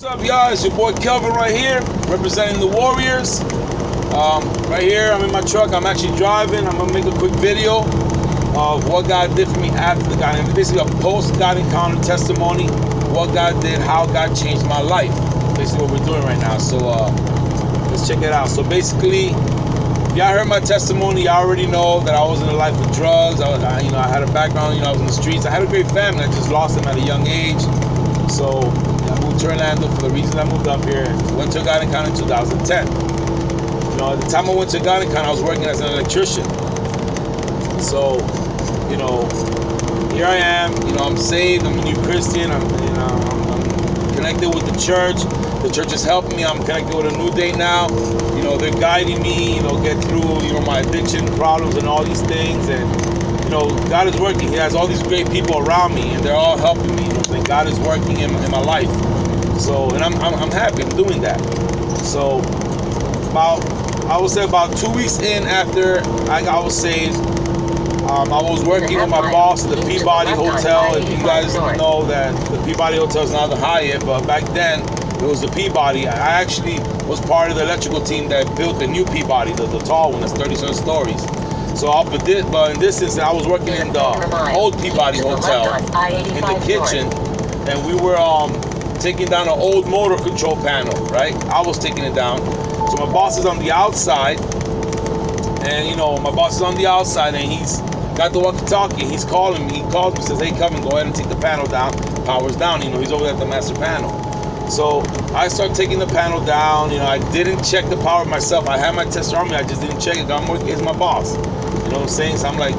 What's up, y'all? It's your boy Kelvin right here, representing the Warriors. Right here, I'm in my truck. I'm actually driving. I'm gonna make a quick video of what God did for me after the God, and basically a post-God encounter testimony, what God did, how God changed my life. Basically, what we're doing right now. So let's check it out. So basically, if y'all heard my testimony, y'all already know that I was in a life of drugs. I had a background. I was in the streets. I had a great family. I just lost them at a young age. So I moved to Orlando for the reason I moved up here. Went to God Encounter in 2010. At the time I went to God Encounter, I was working as an electrician. So, here I am. I'm saved. I'm a new Christian. I'm connected with the church. The church is helping me. I'm connected with a new date now. They're guiding me. Get through my addiction problems and all these things. And God is working. He has all these great people around me, and they're all helping me. And God is working in my life. So, and I'm happy doing that. So, I would say about 2 weeks in after I was saved, I was working with my boss at the Peabody Hotel. If you guys know that the Peabody Hotel is now the Hyatt, but back then it was the Peabody. I actually was part of the electrical team that built the new Peabody, the tall one that's 37 stories. So, but in this instance, I was working in the old Peabody Hotel in the kitchen, and we were taking down an old motor control panel, right? I was taking it down. So my boss is on the outside, and and he's got the walkie-talkie. He's calling me. He calls me, says, "Hey, Kevin, go ahead and take the panel down." Power's down. He's over at the master panel. So I start taking the panel down. I didn't check the power myself. I had my tester on me. I just didn't check it. I'm working. It's my boss. What I'm saying? So I'm like,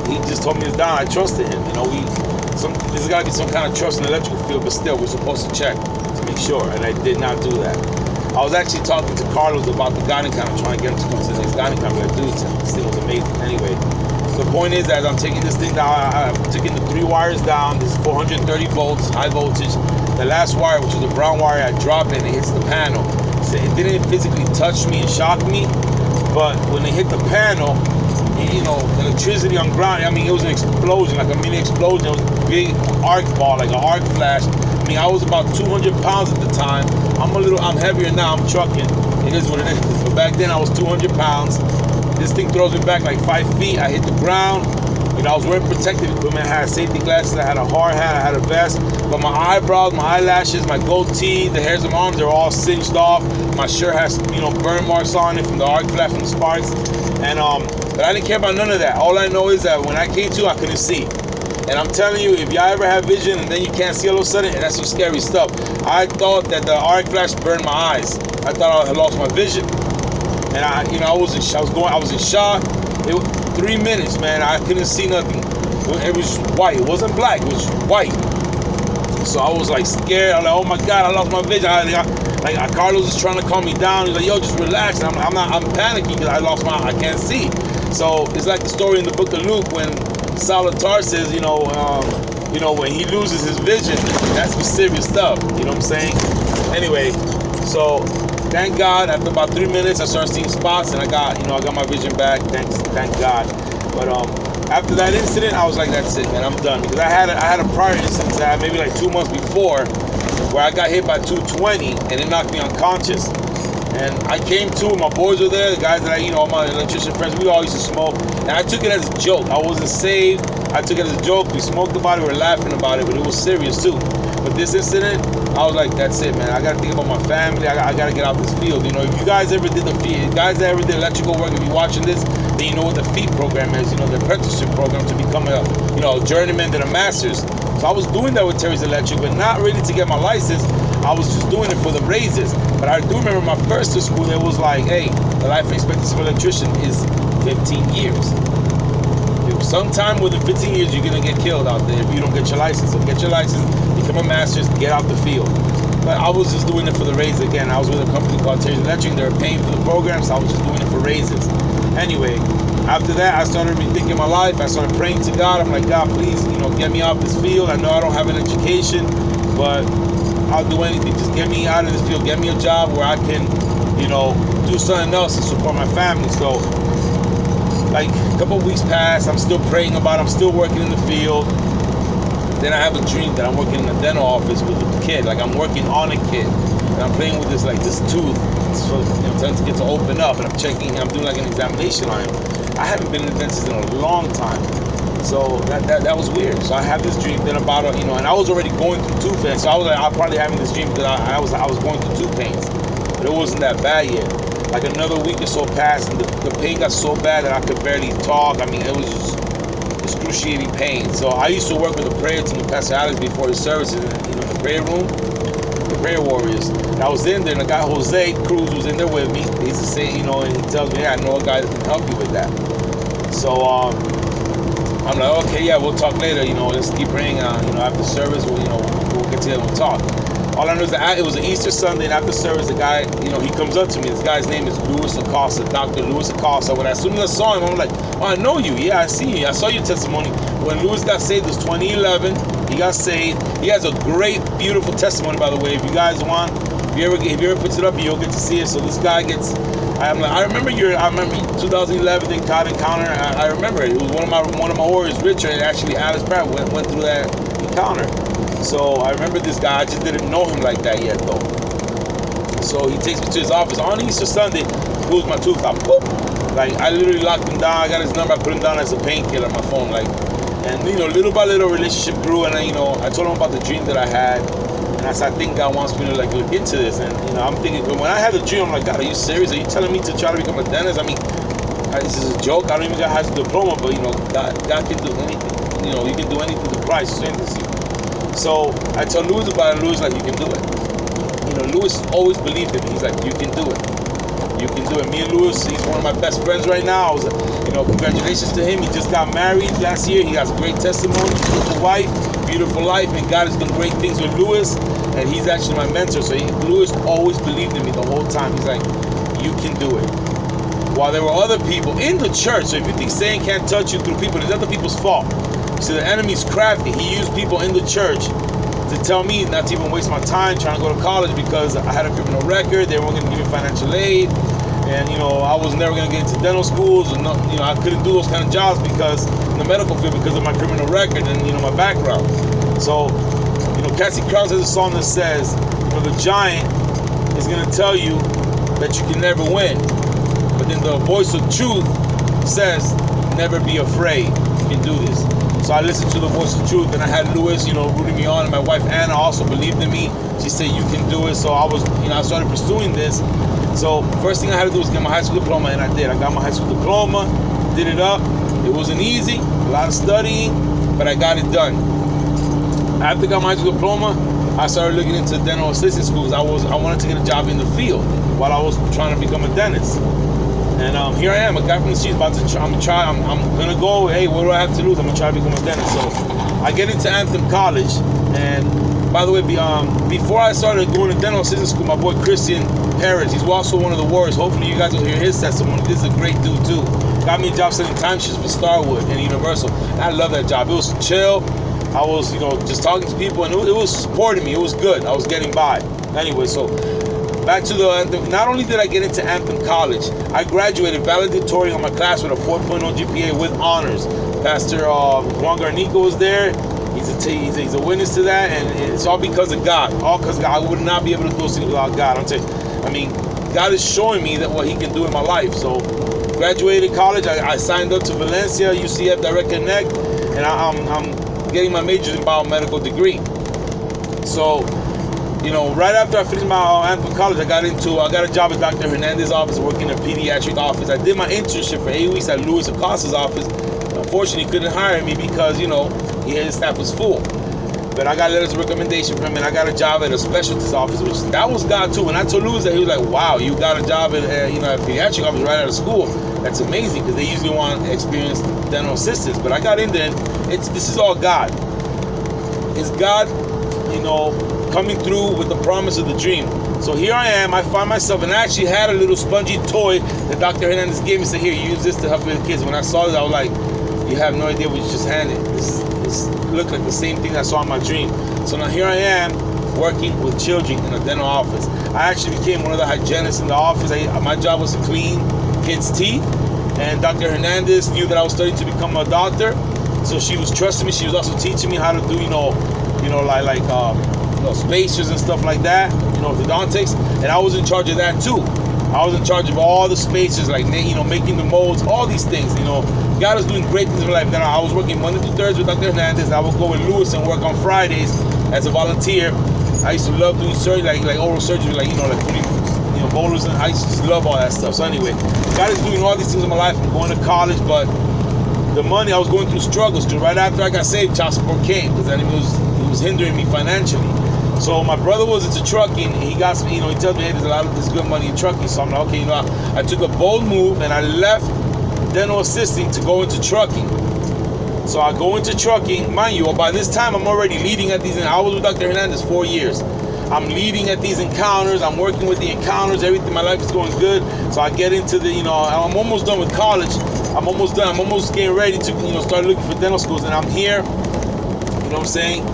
he just told me it's down. I trusted him. There's got to be some kind of trust in the electrical field, but still, we're supposed to check to make sure. And I did not do that. I was actually talking to Carlos about the God Encounter, trying to get him to come to this God Encounter. Like, dude, this thing was amazing. Anyway, the point is, as I'm taking this thing down, I'm taking the 3 wires down. This is 430 volts, high voltage. The last wire, which is the brown wire, I drop it and it hits the panel. So it didn't physically touch me and shock me, but when it hit the panel, electricity on ground, it was an explosion, like a mini explosion. It was a big arc ball, like an arc flash. I was about 200 pounds at the time. I'm heavier now, I'm trucking. It is what it is. But back then I was 200 pounds. This thing throws me back like 5 feet. I hit the ground. I was wearing protective equipment. I had safety glasses. I had a hard hat. I had a vest. But my eyebrows, my eyelashes, my goatee, the hairs of my arms, they're all singed off. My shirt has, burn marks on it from the arc flash, from the sparks. And but I didn't care about none of that. All I know is that when I came to, I couldn't see. And I'm telling you, if y'all ever have vision and then you can't see all of a sudden, that's some scary stuff. I thought that the arc flash burned my eyes. I thought I had lost my vision. And I was in shock. It was 3 minutes, man. I couldn't see nothing. It was white. It wasn't black. It was white. So I was like scared. I'm like, oh my God, I lost my vision. Carlos is trying to calm me down. He's like, yo, just relax. And I'm panicking because I can't see. So it's like the story in the book of Luke when Salvatore says, when he loses his vision, that's some serious stuff. You know what I'm saying? Anyway, so thank God, after about 3 minutes, I started seeing spots, and I got my vision back. Thank God. But after that incident, I was like, that's it, man. I'm done. Because I had a prior incident that I had maybe like 2 months before, where I got hit by 220, and it knocked me unconscious. And I came to, my boys were there, the guys that all my electrician friends, we all used to smoke. And I took it as a joke. I wasn't saved. I took it as a joke. We smoked about it, we were laughing about it, but it was serious too. But this incident, I was like, that's it, man. I got to think about my family. I got to get out this field. If you guys ever did electrical work, if you're watching this, then you know what the FEED program is, the apprenticeship program to become a journeyman and a master's. So I was doing that with Terry's Electric, but not really to get my license. I was just doing it for the raises. But I do remember my first to school, it was like, hey, the life expectancy of an electrician is 15 years. Sometime within 15 years, you're going to get killed out there if you don't get your license. So get your license, become a master's, get out the field. But I was just doing it for the raises. Again, I was with a company called Terry's Electric. They were paying for the program, so I was just doing it for raises. Anyway, after that, I started rethinking my life. I started praying to God. I'm like, God, please, get me off this field. I know I don't have an education, but I'll do anything. Just get me out of this field. Get me a job where I can, do something else and support my family. So, like, a couple of weeks passed. I'm still praying about it. I'm still working in the field. Then I have a dream that I'm working in a dental office with a kid. Like I'm working on a kid, and I'm playing with this tooth. So trying to get to open up, and I'm doing like an examination on him. I haven't been in the dentist in a long time, so that was weird. So I have this dream. Then about and I was already going through tooth pain. So I was like, I'm probably having this dream because I was going through tooth pains, but it wasn't that bad yet. Like another week or so passed, and the pain got so bad that I could barely talk. I mean, it was just excruciating pain. So I used to work with the prayer team with Pastor Alex before his services, in the prayer room, the prayer warriors. And I was in there, and the guy Jose Cruz was in there with me. He's the same, and he tells me, "Yeah, I know a guy that can help you with that." So I'm like, "Okay, yeah, we'll talk later. Let's keep praying. After service, we'll get together and we'll talk." All I know is that it was an Easter Sunday, and after service, the guy, he comes up to me. This guy's name is Luis Acosta, Dr. Luis Acosta. As soon as I saw him, I'm like, "Oh, I know you. Yeah, I see you. I saw your testimony." When Luis got saved, it was 2011. He got saved. He has a great, beautiful testimony, by the way. If you guys want, if you ever puts it up, you'll get to see it. So this guy gets. I remember 2011 God encounter. I remember it. It was one of my warriors, Richard, and actually Alice Pratt went through that encounter. So I remember this guy. I just didn't know him like that yet, though. So he takes me to his office on Easter Sunday, pulls my tooth out. Boop. Like I literally locked him down. I got his number. I put him down as a painkiller on my phone. And little by little, relationship grew. And I told him about the dream that I had. And I said, I think God wants me to look into this. And I'm thinking, when I had the dream, I'm like, God, are you serious? Are you telling me to try to become a dentist? I mean, this is a joke. I don't even got a high school diploma, but God can do anything. You can do anything to Christ. So I told Louis about it. Louis like, you can do it. Louis always believed in me. He's like, you can do it. You can do it. Me and Louis, he's one of my best friends right now. Congratulations to him. He just got married last year. He has a great testimony, beautiful wife, beautiful life, and God has done great things with Louis, and he's actually my mentor. So Louis always believed in me the whole time. He's like, you can do it. While there were other people in the church, so if you think Satan can't touch you through people, it's other people's fault. So the enemy's crafty. He used people in the church to tell me not to even waste my time trying to go to college because I had a criminal record. They weren't going to give me financial aid. And, I was never going to get into dental schools. And, I couldn't do those kind of jobs because in the medical field because of my criminal record and, my background. So, Cassie Krause has a song that says, the giant is going to tell you that you can never win. But then the voice of truth says, never be afraid. You can do this. So I listened to the voice of truth, and I had Louis, rooting me on, and my wife Anna also believed in me. She said, you can do it. So I was, I started pursuing this. So first thing I had to do was get my high school diploma, and I did. I got my high school diploma, did it up. It wasn't easy, a lot of studying, but I got it done. After I got my high school diploma, I started looking into dental assistant schools. I wanted to get a job in the field while I was trying to become a dentist. And here I am, a guy from the street about to try. I'm gonna go. Hey, what do I have to lose? I'm gonna try to become a dentist. So I get into Anthem College, and by the way, before I started going to dental assistant school, my boy Christian Harris, he's also one of the warriors. Hopefully, you guys will hear his testimony. This is a great dude too. Got me a job selling timesheets for Starwood and Universal. And I love that job. It was chill. I was, just talking to people, and it was supporting me. It was good. I was getting by. Anyway, so. Back to not only did I get into Anthem College, I graduated valedictorian on my class with a 4.0 GPA with honors. Pastor Juan Garnico was there. He's a witness to that, and it's all because of God. All because of God. I would not be able to do those things without God. I'm telling you, God is showing me that what He can do in my life. So, graduated college. I signed up to Valencia, UCF Direct Connect, and I'm getting my major in biomedical degree. So, right after I finished my Anthem College, I got a job at Dr. Hernandez's office, working in a pediatric office. I did my internship for 8 weeks at Luis Acosta's office. Unfortunately, he couldn't hire me because, his staff was full. But I got letters of recommendation from him, and I got a job at a specialist office, which that was God too. When I told Luis that, he was like, wow, you got a job at a pediatric office right out of school. That's amazing because they usually want experienced dental assistants. But I got in there, and this is all God. It's God, coming through with the promise of the dream. So here I am, I find myself, and I actually had a little spongy toy that Dr. Hernandez gave me, said, here, use this to help with the kids. When I saw it, I was like, you have no idea what you just handed. This looked like the same thing I saw in my dream. So now here I am, working with children in a dental office. I actually became one of the hygienists in the office. My job was to clean kids' teeth, and Dr. Hernandez knew that I was studying to become a doctor. So she was trusting me. She was also teaching me how to do, spacers and stuff like that, orthodontics. And I was in charge of that too. I was in charge of all the spacers, like, making the molds, all these things. God is doing great things in my life. Then I was working Monday through Thursday with Dr. Hernandez. I would go with Lewis and work on Fridays as a volunteer. I used to love doing surgery, like oral surgery, like putting, molars, and I used to just love all that stuff. So anyway, God is doing all these things in my life. I'm going to college, but the money, I was going through struggles. Right after I got saved, child support came, because it was hindering me financially. So my brother was into trucking. He got me, he tells me, hey, there's a lot of this good money in trucking. So I'm like, okay, I took a bold move and I left dental assisting to go into trucking. So I go into trucking, mind you, by this time I'm already leading at these. I was with Dr. Hernandez 4 years. I'm leading at these encounters. I'm working with the encounters. Everything, my life is going good. So I get into the, I'm almost done with college. I'm almost done. I'm almost getting ready to, start looking for dental schools. And I'm here, what I'm saying?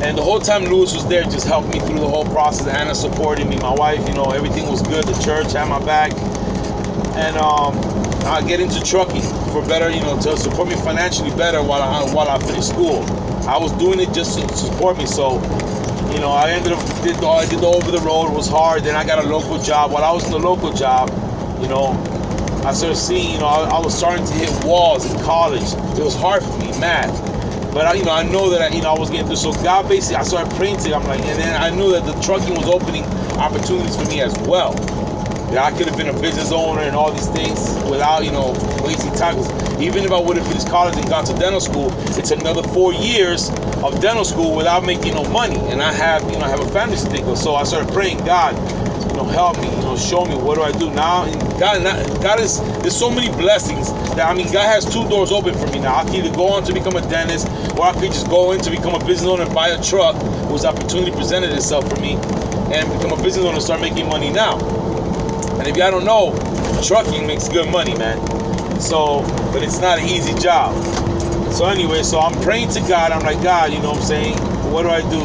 And the whole time Lewis was there, just helping me through the whole process. Anna supported me, my wife, everything was good. The church had my back. And I get into trucking for better, to support me financially better while I finish school. I was doing it just to support me. So, I ended up, I did the over the road. It was hard. Then I got a local job. While I was in the local job, I started seeing, I was starting to hit walls in college. It was hard for me, math. But I know that I was getting through. So God, basically, I started praying to him. I'm like, and then I knew that the trucking was opening opportunities for me as well. That I could have been a business owner and all these things without, wasting time. Even if I would have finished college and gone to dental school, it's another 4 years of dental school without making no money. And I have a family to think of. So I started praying, God, help me, show me, what do I do now? And God is, there's so many blessings that, God has 2 doors open for me now. I can either go on to become a dentist, or I could just go in to become a business owner and buy a truck, whose opportunity presented itself for me, and become a business owner and start making money now. And if y'all don't know, trucking makes good money, man. So, but it's not an easy job. So anyway, so I'm praying to God. I'm like, God, what do I do?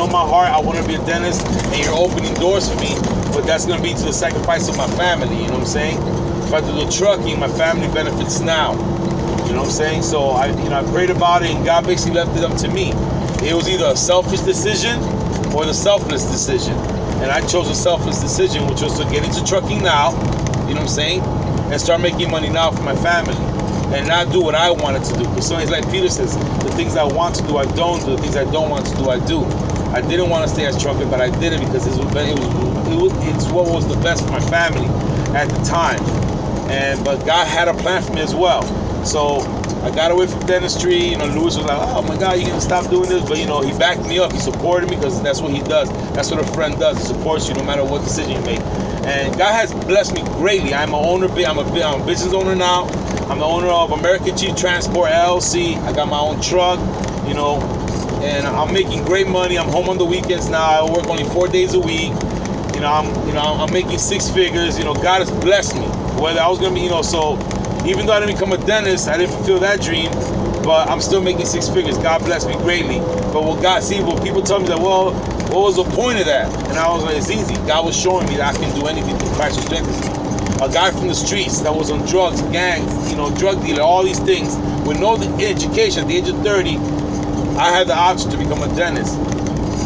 My heart, I want to be a dentist, and you're opening doors for me, but that's going to be to the sacrifice of my family, If I do the trucking, my family benefits now, So I prayed about it, and God basically left it up to me. It was either a selfish decision or the selfless decision. And I chose a selfless decision, which was to get into trucking now, and start making money now for my family, and not do what I wanted to do. Because sometimes, like Peter says, the things I want to do, I don't do. The things I don't want to do, I do. I didn't want to stay as trucker, but I did it because it's what was the best for my family at the time. But God had a plan for me as well. So I got away from dentistry. Lewis was like, oh my God, you're going to stop doing this? But, he backed me up. He supported me, because that's what he does. That's what a friend does. He supports you no matter what decision you make. And God has blessed me greatly. I'm a business owner now. I'm the owner of American Chief Transport LLC. I got my own truck, and I'm making great money. I'm home on the weekends now. I work only 4 days a week. I'm making 6 figures. God has blessed me. Whether I was going to be, so even though I didn't become a dentist, I didn't fulfill that dream, but I'm still making 6 figures. God blessed me greatly. But when people tell me that, well, what was the point of that? And I was like, it's easy. God was showing me that I can do anything through Christ who strengthens me. A guy from the streets that was on drugs, gangs, drug dealer, all these things, with no education at the age of 30, I had the option to become a dentist.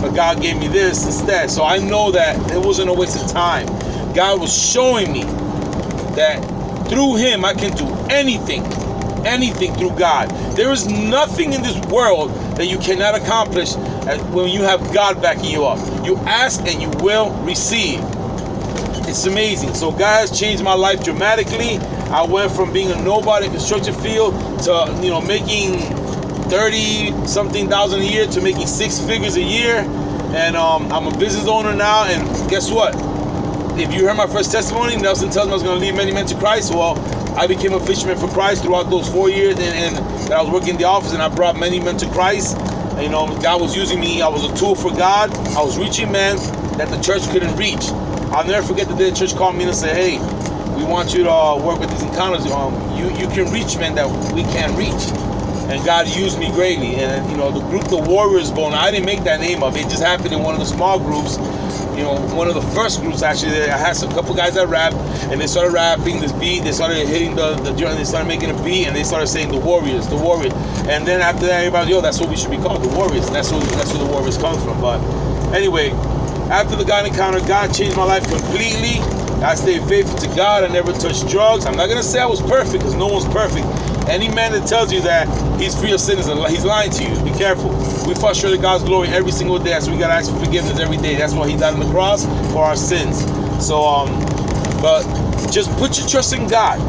But God gave me this instead. So I know that it wasn't a waste of time. God was showing me that through him I can do anything through God. There is nothing in this world that you cannot accomplish when you have God backing you up. You ask and you will receive. It's amazing. So God has changed my life dramatically. I went from being a nobody in the construction field to making 30-something thousand a year to making 6 figures a year. And I'm a business owner now. And guess what? If you heard my first testimony, Nelson tells me I was going to lead many men to Christ. Well, I became a fisherman for Christ throughout those 4 years, and that I was working in the office, and I brought many men to Christ. And, God was using me. I was a tool for God. I was reaching men that the church couldn't reach. I'll never forget the day the church called me and said, hey, we want you to work with these encounters. You can reach men that we can't reach. And God used me greatly. And, the group, the Warriors Bone, I didn't make that name up. It just happened in one of the small groups. you know, one of the first groups actually. I had a couple guys that rap, and they started rapping this beat. They started hitting the drum. They started making a beat, and they started saying the Warriors. And then after that, everybody, yo, that's what we should be called, the Warriors. And that's where the Warriors comes from. But anyway, after the God encounter, God changed my life completely. I stayed faithful to God. I never touched drugs. I'm not gonna say I was perfect, because no one's perfect. Any man that tells you that he's free of sin, he's lying to you. Be careful. We fall short of God's glory every single day, so we gotta ask for forgiveness every day. That's why he died on the cross, for our sins. So, but just put your trust in God.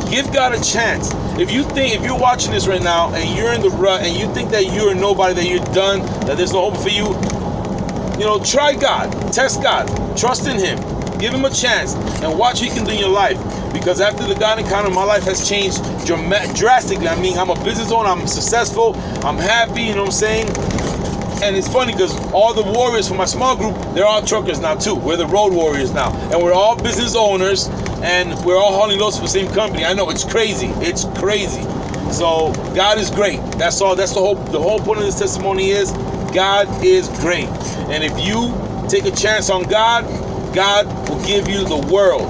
Give God a chance. If you're watching this right now and you're in the rut and you think that you're nobody, that you're done, that there's no hope for you, you know, try God. Test God. Trust in him. Give him a chance and watch what he can do in your life. Because after the God encounter, my life has changed drastically. I mean, I'm a business owner, I'm successful, I'm happy, you know what I'm saying? And it's funny because all the warriors from my small group, they're all truckers now too. We're the road warriors now. And we're all business owners, and we're all hauling loads for the same company. I know, it's crazy. It's crazy. So God is great. That's all. That's the whole point of this testimony is God is great. And if you take a chance on God, God will give you the world.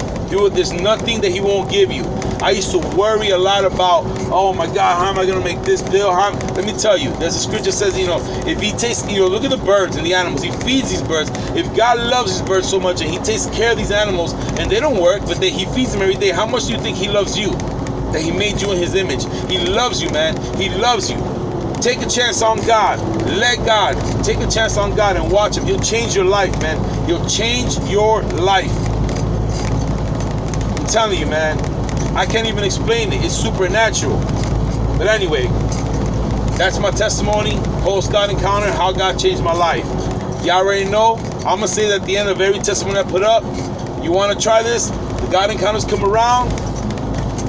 There's nothing that he won't give you. I used to worry a lot about, oh my God, how am I going to make this bill? Let me tell you, there's a scripture that says, you know, if he takes, you know, look at the birds and the animals. He feeds these birds. If God loves his birds so much and he takes care of these animals and they don't work, but he feeds them every day, how much do you think he loves you? That he made you in his image. He loves you, man. He loves you. Take a chance on God. Let God. Take a chance on God and watch him. He'll change your life, man. He'll change your life. I'm telling you, man. I can't even explain it. It's supernatural. But anyway, that's my testimony. Post God encounter, how God changed my life. Y'all already know. I'm going to say that at the end of every testimony I put up. You want to try this? The God encounters come around.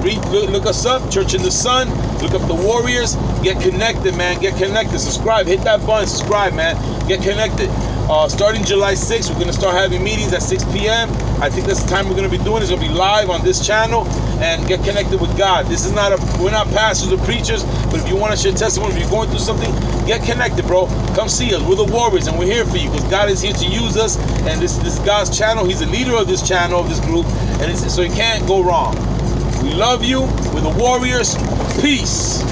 Look us up, Church in the Sun. Look up the Warriors. Get connected, man. Get connected. Subscribe. Hit that button. Subscribe, man. Get connected. Starting July 6th, we're going to start having meetings at 6 p.m. I think that's the time we're going to be doing. It's going to be live on this channel. And get connected with God. This is we're not pastors or preachers, but if you want to share testimony, if you're going through something, get connected, bro. Come see us. We're the Warriors, and we're here for you because God is here to use us. And this is God's channel. He's the leader of this channel, of this group, and so it can't go wrong. We love you. We're the Warriors. Peace.